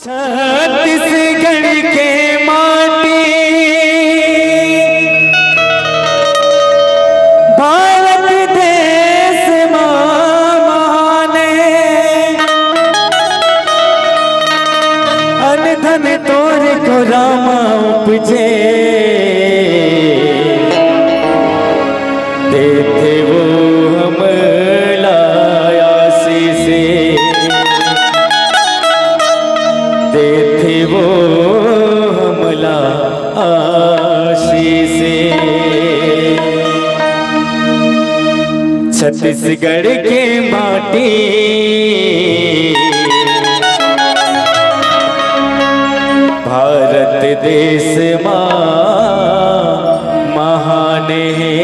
छत्तीसगढ़ के माटी भारत देश महान अन धन तोर को रामा उपजे देते वो हमला आशीष देते वो हमला आशीष छत्तीसगढ़ के माटी भारत देश महान है।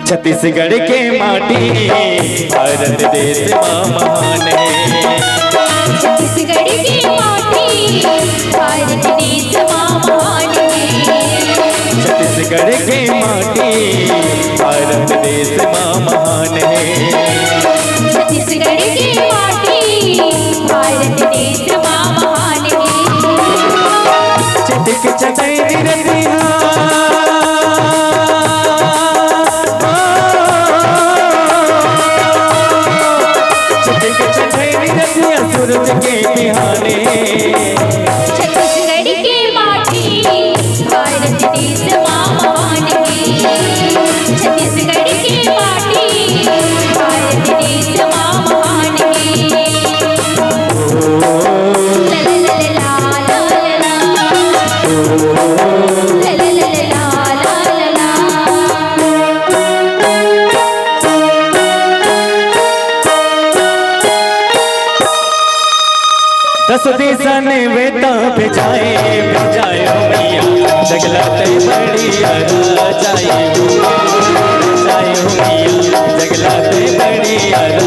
छत्तीसगढ़ के माटी भारत देश महान है। छत्तीसगढ़ की माटी भारत देश महान है। छत्तीसगढ़ की माटी भारत देश महान है। छत्तीसगढ़ की माटी भारत देश महान है। चटक चटाई निरतिया चटक चटाई निरतिया सूरज के बिहाने। छत्तीसगढ़ की माटी भारत देश महान है। छत्तीसगढ़ की माटी भारत देश महान है। दस दिशा ने बेटा भेजाए भेजाए हो मैया जगलाते बड़ी जाए हो मैया जगलाते बड़ी जाए हो।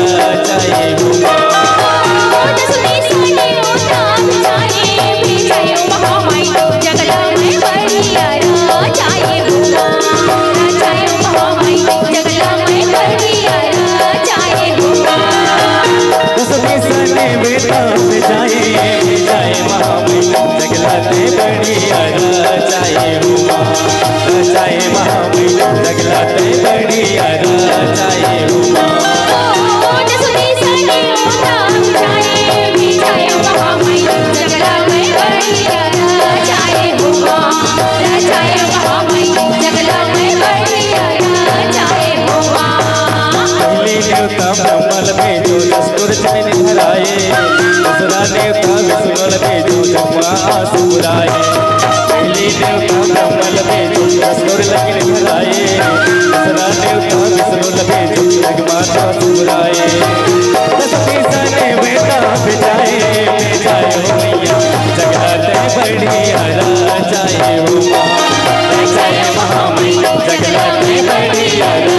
बेटा जाए जाए महामैया जगलाते बड़ी जाए हो जाए महामैया जगलाते बड़ी जाए हो। ब्रह्मल में जो दस्तूर चैन धराए दूसरा देवता विष्णुल में जो जगमा सुराए। पहली देवता ब्रह्मल में जो दस्तूर लगन धराए दूसरा देवता विष्णुल में जो जगमा सुराए। दस दिशा ने बेटा भेजाए भेजाए हो मैया जगलाते बड़ी जाए हो जाए महामैया जगलाते बड़ी जाए हो।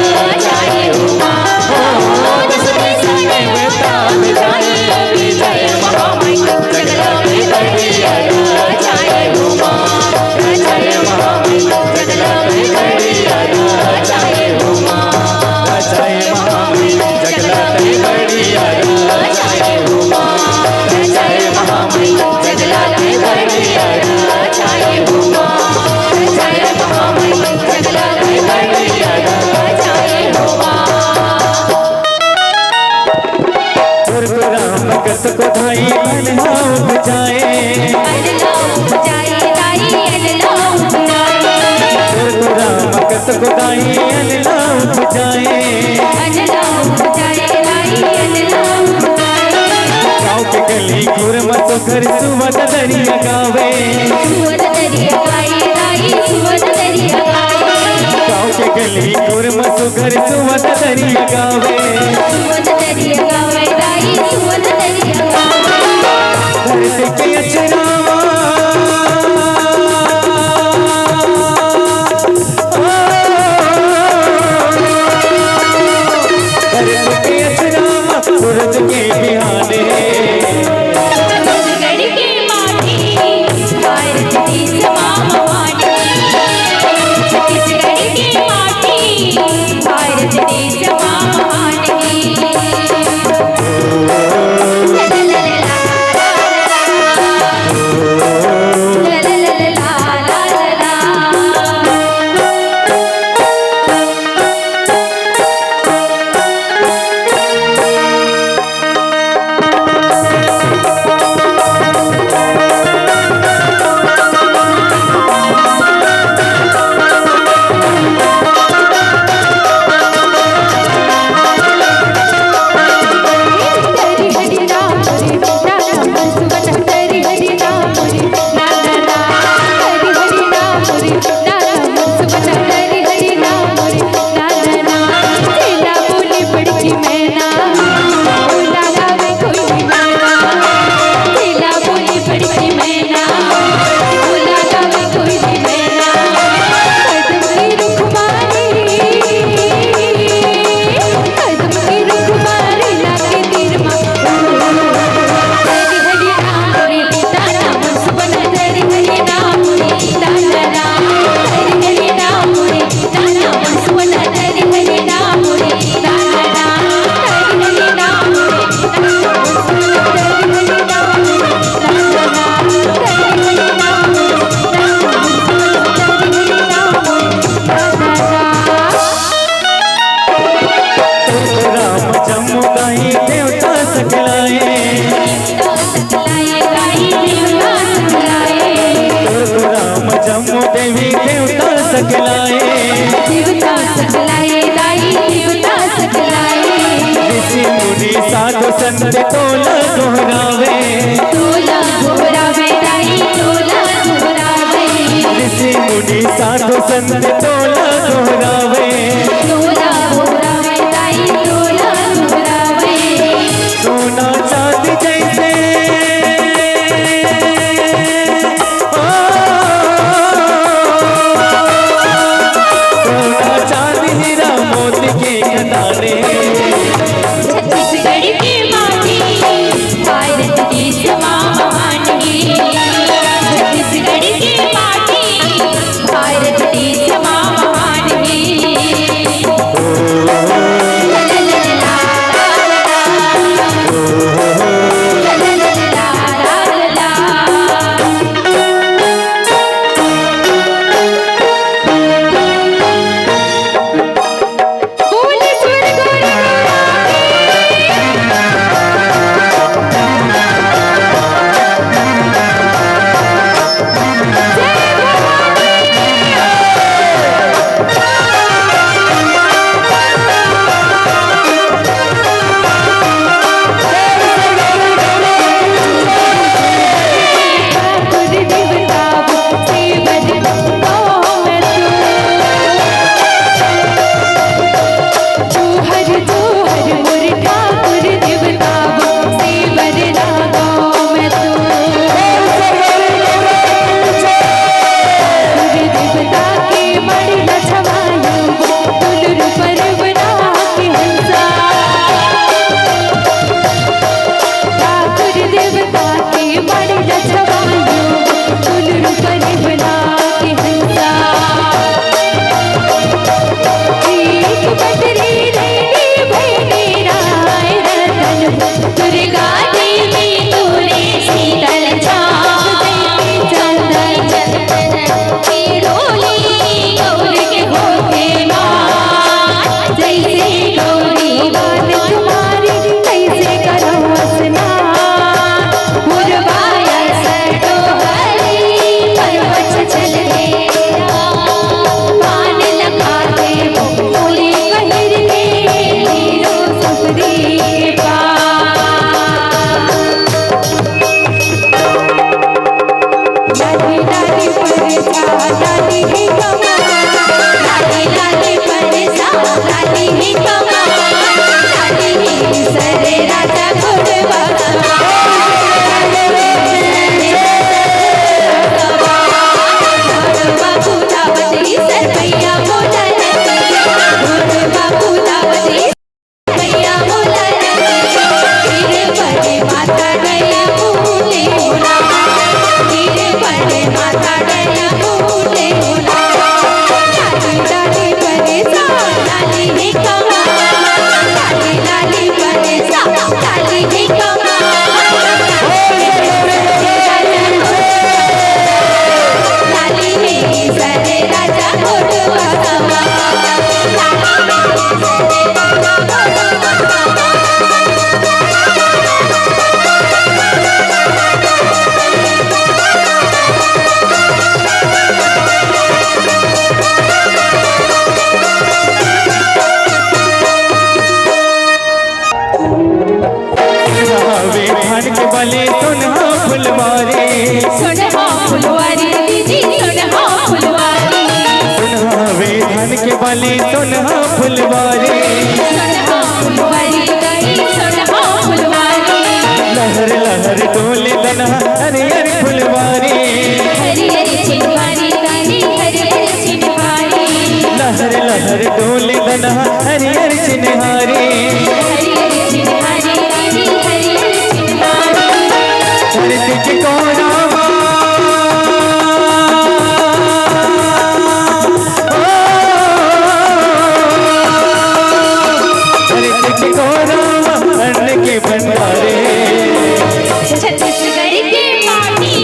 भगत को धाई अल्लाह बचाए भगत को धाई अल्लाह बचाए। गाँव के गली गुरम तो घर सुवत दरिया गावे गाँव के गली गुरम तो घर सुवत दरिया गावे। धरती के अचरावा धरती के अचरावा सूरज के बिहाने। छत्तीसगढ़ की माटी भारत देश महान है। छत्तीसगढ़ की माटी भारत देश महान है। देवी देवता सकलाए, देवता सकलाए दाई देवता सकलाए। ऋषि मुनि साधु संत तोला दोहरावे, तोला दोहरावे दाई तोला दोहरावे। ऋषि मुनि साधु संत तोला दोहरावे, तोला दोहरावे दाई तोला दोहरावे। सोना चांदी जैसे सोना चांदी हीरा मोती के खजाने, छत्तीसगढ़ की माटी भारत देश माँ महानगी। छत्तीसगढ़ की माटी भारत देश माँ महानगी। वाले सुनहा फुलवारी, सुनहा फुलवारी दीदी सुनहा फुलवारी। सुनहा वे धन के वाले सुनहा फुलवारी, सुनहा फुलवारी दाई सुनहा फुलवारी। लहर लहर डोले दनहा हरियर फुलवारी, हरियर चिनवारी दाई हरियर चिनवारी। लहर लहर डोले दनहा हरियर चिन्हारी, हरियर चिनवारी दाई हरियर चिनवारी। धरती के कोना धरती के कोना अन्न के भंडारे, छत्तीसगढ़ की माटी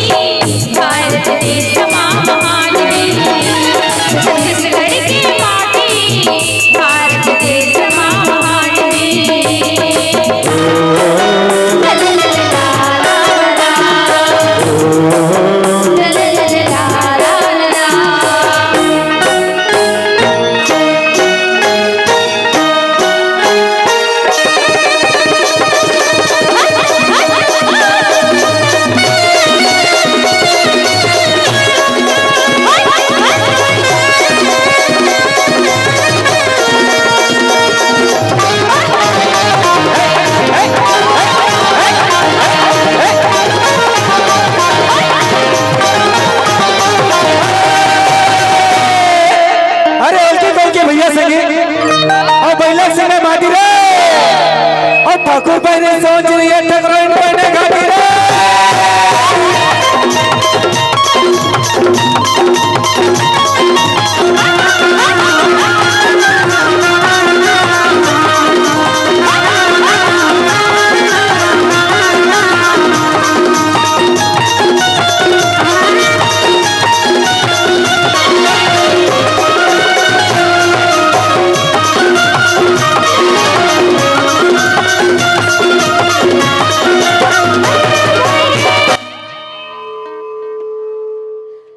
भारत देश माँ महान है। छत्तीसगढ़ की माटी भारत देश माँ महान है। सोच लिए ठकराइन पहने खातिर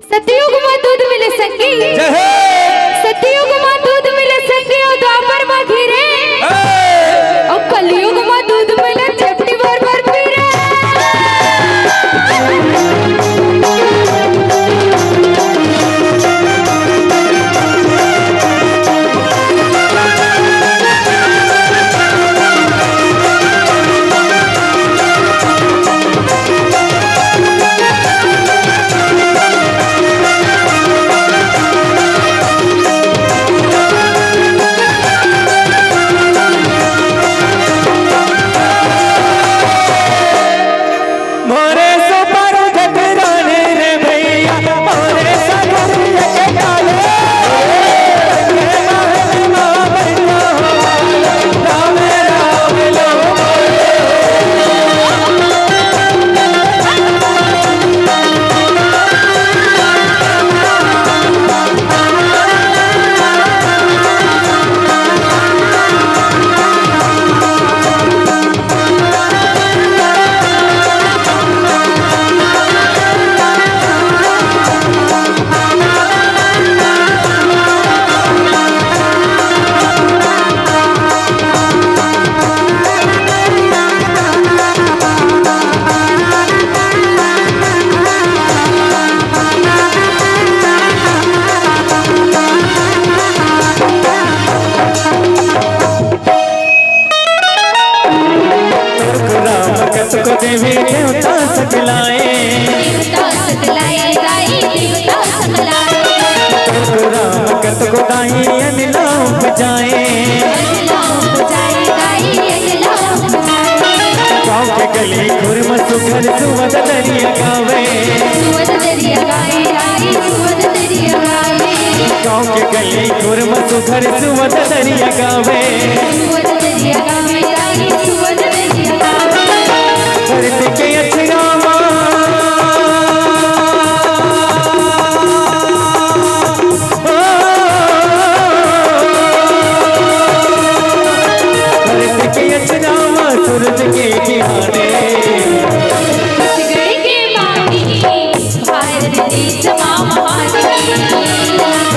सतयुग में दूध मिले संगी, सतयुग में दूध मिले संगी और द्वापर में खीरे, और कलयुग में दूध मिले चपटी भर भर पीरे। को देवी देवता सकलाए, देवता सकलाए गाई देवता सकलाए, राम कत को दाई अनिलाओ बजाए, अनिलाओ बजाए गाई अनिलाओ बजाए, गाँव के गली खुरम सुघर सुवद दरिया गावे, सुवद दरिया गाए गाई सुवद दरिया गाए, गाँव के गली खुरम सुघर सुवद दरिया गावे, सुवद दरिया गाए गाई सुवद दरिया गावे। धरती के अछरामा धरती के अछरामा सूरज के किनारे छत्तीसगढ़ के माटी भारत देश माँ महादेवी,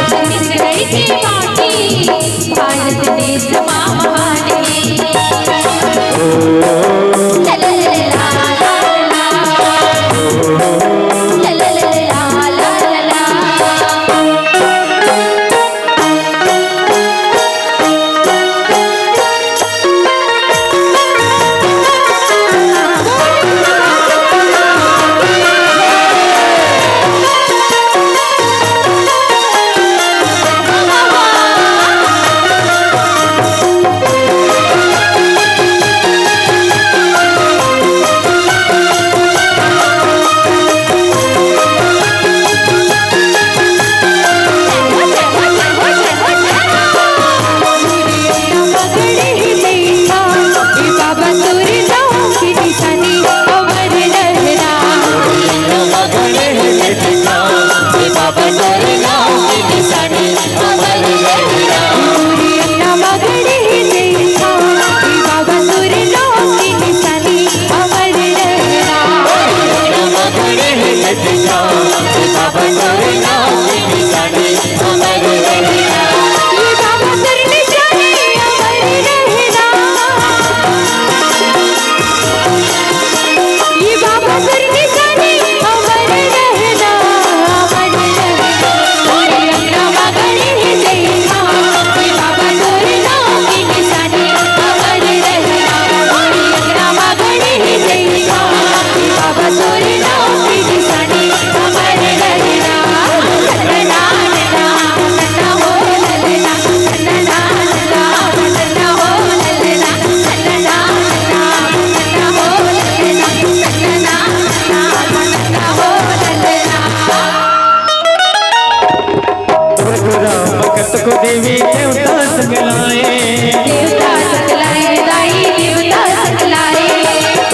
छत्तीसगढ़ के माटी भारत देश माँ महादेवी।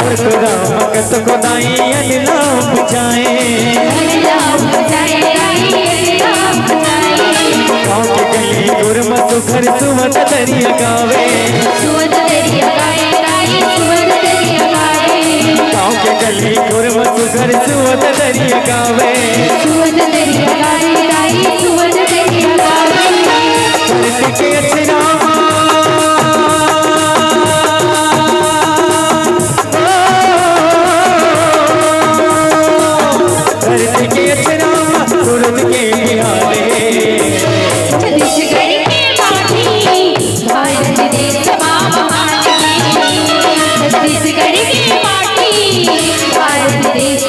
परशुराम कत को दाई अनिलाम बुझाए गाँव के गली गुरमत घर सुमत दरिया गावे गाँव के गली गुरमत घर सुमत दरिया गावे धरती के अचरामा धरती के अचरामा सूरज के निहारे छत्तीसगढ़ के माटी भारत देश छत्तीसगढ़ की माटी भारत देश